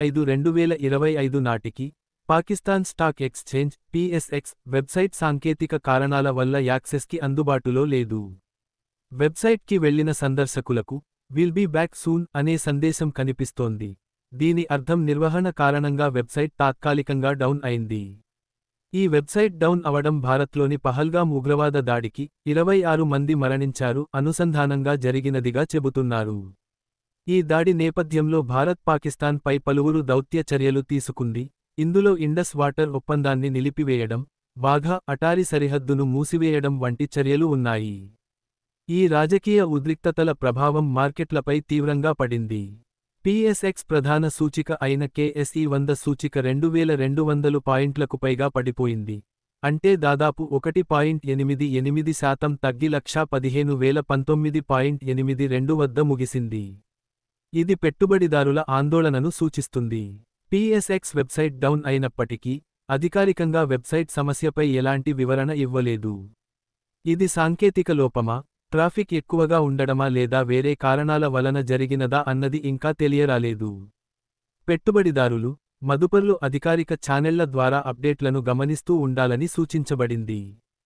5/2025 నాటికి Pakistan stock exchange (పిఎస్ఎక్స్) website సాంకేతిక కారణాల వల్ల యాక్సెస్కి అందుబాటులో లేదు. వెబ్సైట్కి వెళ్లిన సందర్శకులకు "విల్ బీ బ్యాక్ సూన్" అనే సందేశం కనిపిస్తోంది. దీని అర్థం నిర్వహణ కారణంగా వెబ్సైట్ తాత్కాలికంగా డౌన్ అయింది. ఈ వెబ్సైట్ డౌన్ అవడం భారత్లోని పహల్గామ్ ఉగ్రవాద దాడికి 26 మంది మరణించారు అనుసంధానంగా జరిగినదిగా చెబుతున్నారు. ఈ దాడి నేపథ్యంలో భారత్ పాకిస్తాన్పై పలువురు దౌత్య చర్యలు తీసుకుంది. ఇందులో ఇండస్ వాటర్ ఒప్పందాన్ని నిలిపివేయడం, వాఘా అటారీ సరిహద్దును మూసివేయడం వంటి చర్యలు ఉన్నాయి. ఈ రాజకీయ ఉద్రిక్తతల ప్రభావం మార్కెట్లపై తీవ్రంగా పడింది. పిఎస్ఎక్స్ ప్రధాన సూచిక అయిన కేఎస్ఈ 100 సూచిక 2200 పాయింట్లకు పైగా పడిపోయింది. అంటే దాదాపు 1.88% తగ్గి 1,15,019.82 వద్ద ముగిసింది. ఇది పెట్టుబడిదారుల ఆందోళనను సూచిస్తుంది. పిఎస్ఎక్స్ వెబ్సైట్ డౌన్ అయినప్పటికీ, అధికారికంగా వెబ్సైట్ సమస్యపై ఎలాంటి వివరణ ఇవ్వలేదు. ఇది సాంకేతిక లోపమా, ట్రాఫిక్ ఎక్కువగా ఉండడమా లేదా వేరే కారణాల వలన జరిగినదా అన్నది ఇంకా తెలియరాలేదు. పెట్టుబడిదారులు, మదుపర్లు అధికారిక ఛానెళ్ల ద్వారా అప్డేట్లను గమనిస్తూ ఉండాలని సూచించబడింది.